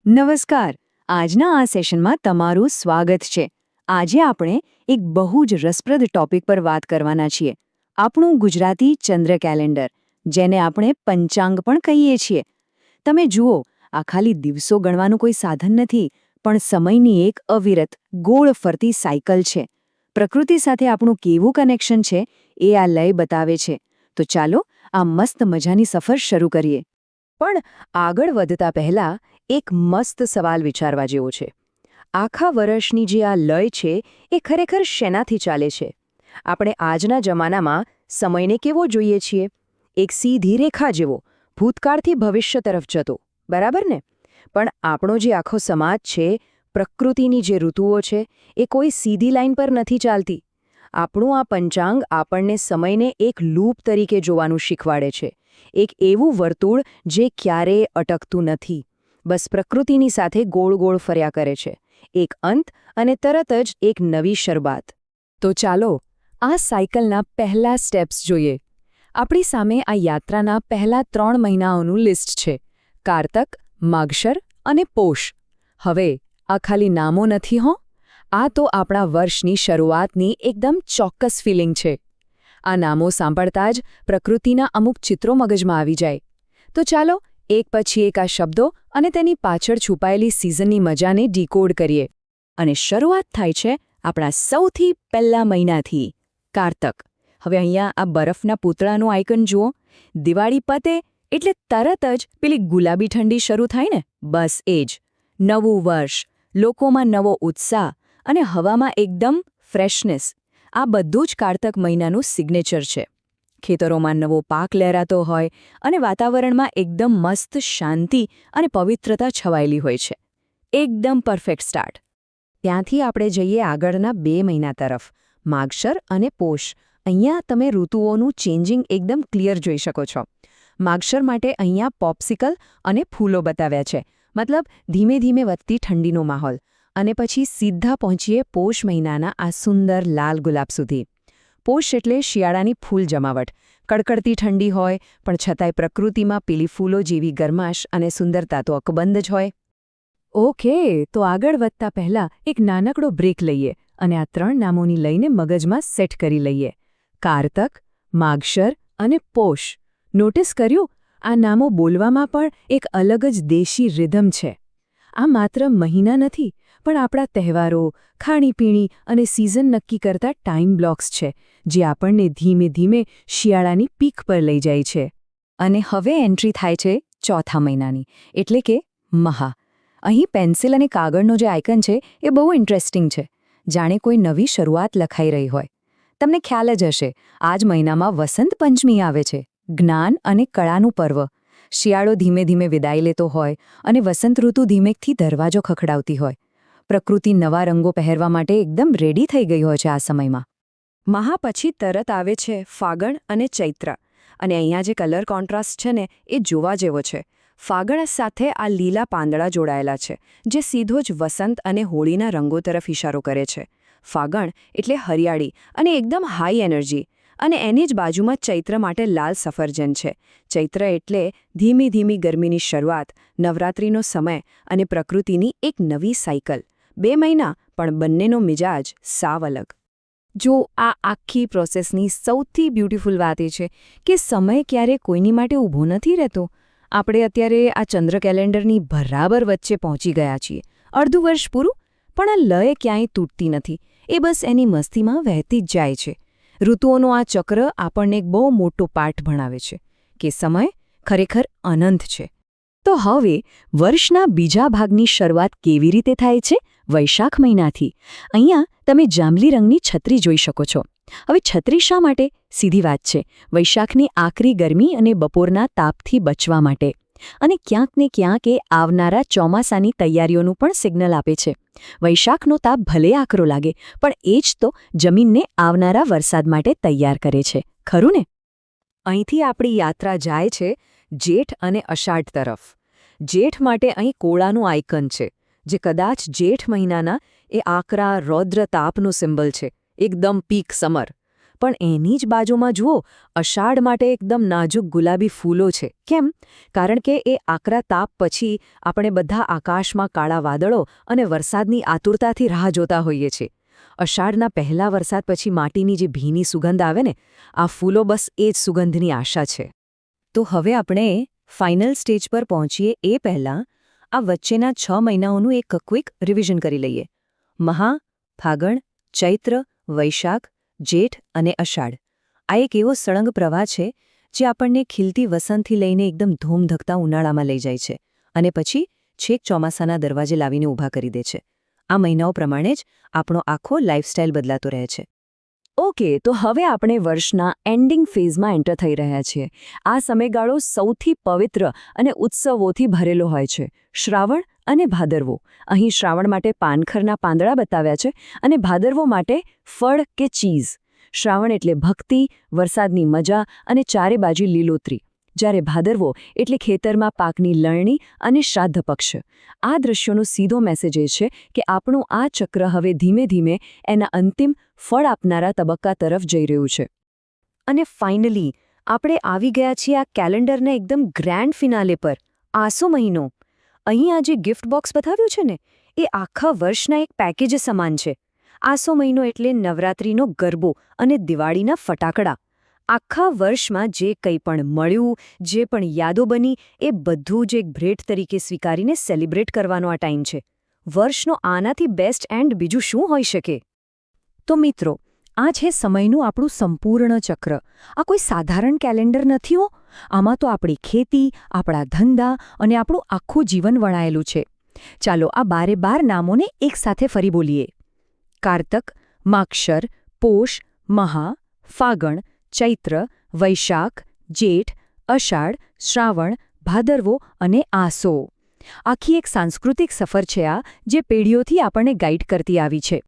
નમસ્કાર. આજના આ સેશનમાં તમારું સ્વાગત છે. આજે આપણે એક બહુ જ રસપ્રદ ટોપિક પર વાત કરવાના છીએ. આપણું ગુજરાતી ચંદ્ર કેલેન્ડર, જેને આપણે પંચાંગ પણ કહીએ છીએ. તમે જુઓ, આ ખાલી દિવસો ગણવાનું કોઈ સાધન નથી, પણ સમયની એક અવિરત, ગોળ ફરતી સાયકલ છે. પ્રકૃતિ સાથે આપણું કેવું કનેક્શન છે એ આ લય બતાવે છે. તો ચાલો આ મસ્ત મજાની સફર શરૂ કરીએ. પણ આગળ વધતા પહેલા એક મસ્ત સવાલ વિચારવા જેવો છે. આખા વર્ષની જે આ લય છે એ ખરેખર શેનાથી ચાલે છે? આપણે આજના જમાનામાં સમયને કેવો જોઈએ છીએ? એક સીધી રેખા જેવો, ભૂતકાળથી ભવિષ્ય તરફ જતો, બરાબર ને? પણ આપણો જે આખો સમાજ છે, પ્રકૃતિની જે ઋતુઓ છે, એ કોઈ સીધી લાઈન પર નથી ચાલતી. આપણું આ પંચાંગ આપણને સમયને એક લૂપ તરીકે જોવાનું શીખવાડે છે. એક એવું વર્તુળ જે ક્યારેય અટકતું નથી, બસ પ્રકૃતિની સાથે ગોળ ગોળ ફર્યા કરે છે. એક અંત અને તરત જ એક નવી શરૂઆત. તો ચાલો આ સાયકલના પહેલા સ્ટેપ્સ જોઈએ. આપણી સામે આ યાત્રાના પહેલા 3 મહિનાઓનું લિસ્ટ છે: કારતક, માગશર અને પોષ. હવે આ ખાલી નામો નથી હો, આ તો આપણા વર્ષની શરૂઆતની એકદમ ચોક્કસ ફિલિંગ છે. આ નામો સાંભળતા જ પ્રકૃતિના અમુક ચિત્રો મગજમાં આવી જાય. તો ચાલો એક પછી એક આ શબ્દો અને તેની પાછળ છુપાયેલી સિઝનની મજાને ડીકોડ કરીએ. અને શરૂઆત થાય છે આપણા સૌથી પહેલા મહિનાથી, કારતક. હવે અહીંયા આ બરફના પૂતળાનું આઇકન જુઓ. દિવાળી પતે એટલે તરત જ પેલી ગુલાબી ઠંડી શરૂ થાય ને, બસ એ જ. નવું વર્ષ, લોકોમાં નવો ઉત્સાહ અને હવામાં એકદમ ફ્રેશનેસ. આ બધું જ કારતક મહિનાનું સિગ્નેચર છે. ખેતરોમાં નવો પાક લહેરાતો હોય અને વાતાવરણમાં એકદમ મસ્ત શાંતિ અને પવિત્રતા છવાયેલી હોય છે. એકદમ પરફેક્ટ સ્ટાર્ટ. ત્યાંથી આપણે જઈએ આગળના 2 મહિના તરફ, માગશર અને પોષ. અહીંયા તમે ઋતુઓનું ચેન્જિંગ એકદમ ક્લિયર જોઈ શકો છો. માગશર માટે અહીંયા પોપ્સિકલ અને ફૂલો બતાવ્યા છે, મતલબ ધીમે ધીમે વધતી ઠંડીનો માહોલ. અને પછી સીધા પહોંચીએ પોષ મહિનાના આ સુંદર લાલ ગુલાબ સુધી. પોષ એટલે શિયાળાની ફૂલ જમાવટ. કડકડતી ઠંડી હોય, પણ છતાંય પ્રકૃતિમાં પીલી ફૂલો જેવી ગરમાશ અને સુંદરતા તો અકબંધ જ હોય. ઓકે, તો આગળ વધતા પહેલા એક નાનકડો બ્રેક લઈએ અને આ 3 નામોની લઈને મગજમાં સેટ કરી લઈએ: કારતક, માગશર અને પોષ. નોટિસ કર્યું? આ નામો બોલવામાં પણ એક અલગ જ દેશી રિધમ છે. આ માત્ર મહિના નથી, પણ આપણા તહેવારો, ખાણીપીણી અને સિઝન નક્કી કરતા ટાઈમ બ્લોક્સ છે, જે આપણને ધીમે ધીમે શિયાળાની પીક પર લઈ જાય છે. અને હવે એન્ટ્રી થાય છે ચોથા મહિનાની, એટલે કે મહા. અહીં પેન્સિલ અને કાગળનો જે આઇકન છે એ બહુ ઇન્ટરેસ્ટિંગ છે, જાણે કોઈ નવી શરૂઆત લખાઈ રહી હોય. તમને ખ્યાલ જ હશે, આ જ મહિનામાં વસંત પંચમી આવે છે, જ્ઞાન અને કળાનું પર્વ. શિયાળો ધીમે ધીમે વિદાય લેતો હોય અને વસંત ઋતુ ધીમેકથી દરવાજો ખખડાવતી હોય. પ્રકૃતિ નવા રંગો પહેરવા માટે એકદમ રેડી થઈ ગઈ હોય છે આ સમયમાં. મહા પછી તરત આવે છે ફાગણ અને ચૈત્ર. અને અહીંયા જે કલર કોન્ટ્રાસ્ટ છે ને એ જોવા જેવો છે. ફાગણ સાથે આ લીલા પાંદડા જોડાયેલા છે, જે સીધો જ વસંત અને હોળીના રંગો તરફ ઇશારો કરે છે. ફાગણ એટલે હરિયાળી અને એકદમ હાઈ એનર્જી. અને એની જ બાજુમાં ચૈત્ર માટે લાલ સફરજન છે. ચૈત્ર એટલે ધીમી ધીમી ગરમીની શરૂઆત, નવરાત્રિનો સમય અને પ્રકૃતિની એક નવી સાયકલ. 2 મહિના, પણ બંનેનો મિજાજ સાવ અલગ. જો આ આખી પ્રોસેસની સૌથી બ્યુટીફુલ વાત એ છે કે સમય ક્યારે કોઈની માટે ઊભો નથી રહેતો. આપણે અત્યારે આ ચંદ્ર કેલેન્ડરની બરાબર વચ્ચે પહોંચી ગયા છીએ. અડધું વર્ષ પૂરું, પણ આ લય ક્યાંય તૂટતી નથી. એ બસ એની મસ્તીમાં વહેતી જ જાય છે. ઋતુઓનો આ ચક્ર આપણને એક બહુ મોટો પાઠ ભણાવે છે કે સમય ખરેખર અનંત છે. તો હવે વર્ષના બીજા ભાગની શરૂઆત કેવી રીતે થાય છે? વૈશાખ મહિનાથી. અહીંયા તમે જાંબલી રંગની છત્રી જોઈ શકો છો. હવે છત્રી શા માટે? સીધી વાત છે, વૈશાખની આકરી ગરમી અને બપોરના તાપથી બચવા માટે. અને ક્યાંક ને ક્યાંક એ આવનારા ચોમાસાની તૈયારીઓનું પણ સિગ્નલ આપે છે. વૈશાખનો તાપ ભલે આકરો લાગે, પણ એ જ તો જમીનને આવનારા વરસાદ માટે તૈયાર કરે છે, ખરું ને? અહીંથી આપણી યાત્રા જાય છે જેઠ અને અષાઢ તરફ. જેઠ માટે અહીં કોળાનું આઇકન છે, જે કદાચ જેઠ મહિનાના એ આકરા રૌદ્ર તાપનું સિમ્બલ છે. એકદમ પીક સમર. પણ એની જ બાજુમાં જુઓ, અષાઢ માટે એકદમ નાજુક ગુલાબી ફૂલો છે. કેમ? કારણ કે એ આકરા તાપ પછી આપણે બધા આકાશમાં કાળા વાદળો અને વરસાદની આતુરતાથી રાહ જોતા હોઈએ છીએ. અષાઢના પહેલા વરસાદ પછી માટીની જે ભીની સુગંધ આવે ને, આ ફૂલો બસ એ જ સુગંધની આશા છે. તો હવે આપણે ફાઇનલ સ્ટેજ પર પહોંચીએ એ પહેલાં આ વચ્ચેના 6 મહિનાઓનું એક ક્વિક રિવિઝન કરી લઈએ. મહા, ફાગણ, ચૈત્ર, વૈશાખ, જેઠ અને અષાઢ. આ એક એવો સળંગ પ્રવાહ છે જે આપણને ખીલતી વસંતથી લઈને એકદમ ધૂમધકતા ઉનાળામાં લઈ જાય છે અને પછી છેક ચોમાસાના દરવાજે લાવીને ઊભા કરી દે છે. આ મહિનાઓ પ્રમાણે જ આપણો આખો લાઇફસ્ટાઇલ બદલાતો રહે છે. ઓકે, તો હવે આપણે વર્ષના એન્ડિંગ ફેઝમાં એન્ટર થઈ રહ્યા છીએ. આ સમયગાળો સૌથી પવિત્ર અને ઉત્સવોથી ભરેલો હોય છે. શ્રાવણ અને ભાદરવો. અહીં શ્રાવણ માટે પાનખરના પાંદડા બતાવ્યા છે અને ભાદરવો માટે ફળ કે ચીઝ. શ્રાવણ એટલે ભક્તિ, વરસાદની મજા અને ચારે બાજુ લીલોતરી. જ્યારે ભાદરવો એટલે ખેતરમાં પાકની લણણી અને શ્રાદ્ધ પક્ષ. આ દ્રશ્યોનો સીધો મેસેજ એ છે કે આપણું આ ચક્ર હવે ધીમે ધીમે એના અંતિમ ફળ આપનારા તબક્કા તરફ જઈ રહ્યું છે. અને ફાઇનલી આપણે આવી ગયા છીએ આ કેલેન્ડરના એકદમ ગ્રેન્ડ ફિનાલે પર, આસો મહિનો. અહીં આ જે ગિફ્ટ બોક્સ બતાવ્યું છે ને, એ આખા વર્ષના એક પેકેજ સમાન છે. આસો મહિનો એટલે નવરાત્રિનો ગરબો અને દિવાળીના ફટાકડા. આખા વર્ષમાં જે કંઈ પણ મળ્યું, જે પણ યાદો બની, એ બધું જ એક ભેટ તરીકે સ્વીકારીને સેલિબ્રેટ કરવાનો આ ટાઈમ છે. વર્ષનો આનાથી બેસ્ટ એન્ડ બીજું શું હોઈ શકે? તો મિત્રો, આ છે સમયનું આપણું સંપૂર્ણ ચક્ર. આ કોઈ સાધારણ કેલેન્ડર નથી હો. આમાં તો આપણી ખેતી, આપણા ધંધા અને આપણું આખું જીવન વણાયેલું છે. ચાલો આ 12 નામોને એકસાથે ફરી બોલીએ. કારતક, માક્ષર, પોષ, મહા, ફાગણ, ચૈત્ર, વૈશાખ, જેઠ, અષાઢ, શ્રાવણ, ભાદરવો અને આસો. આખી એક સાંસ્કૃતિક સફર છે આ, જે પેઢીઓથી આપણને ગાઈડ કરતી આવી છે.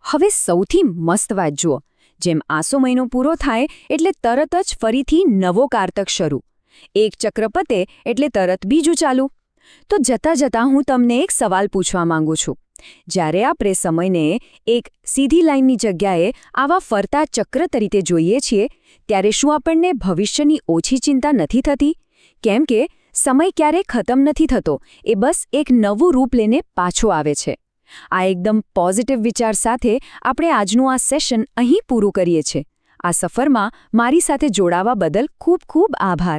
હવે સૌથી મસ્ત વાત જુઓ. જેમ આસો મહિનો પૂરો થાય એટલે તરત જ ફરીથી નવો કારતક શરૂ. એક ચક્ર પતે એટલે તરત બીજું ચાલુ. તો જતાં જતાં હું તમને એક સવાલ પૂછવા માંગુ છું. જ્યારે આપણે સમયને એક સીધી લાઇનની જગ્યાએ આવા ફરતા ચક્ર તરીકે જોઈએ છીએ, ત્યારે શું આપણને ભવિષ્યની ઓછી ચિંતા નથી થતી? કેમ કે સમય ક્યારેય ખતમ નથી થતો, એ બસ એક નવું રૂપ લઈને પાછો આવે છે. આ એકદમ પોઝિટિવ વિચાર સાથે આપણે આજનું આ સેશન અહીં પૂરું કરીએ છીએ. આ સફરમાં મારી સાથે જોડાવા બદલ ખૂબ ખૂબ આભાર.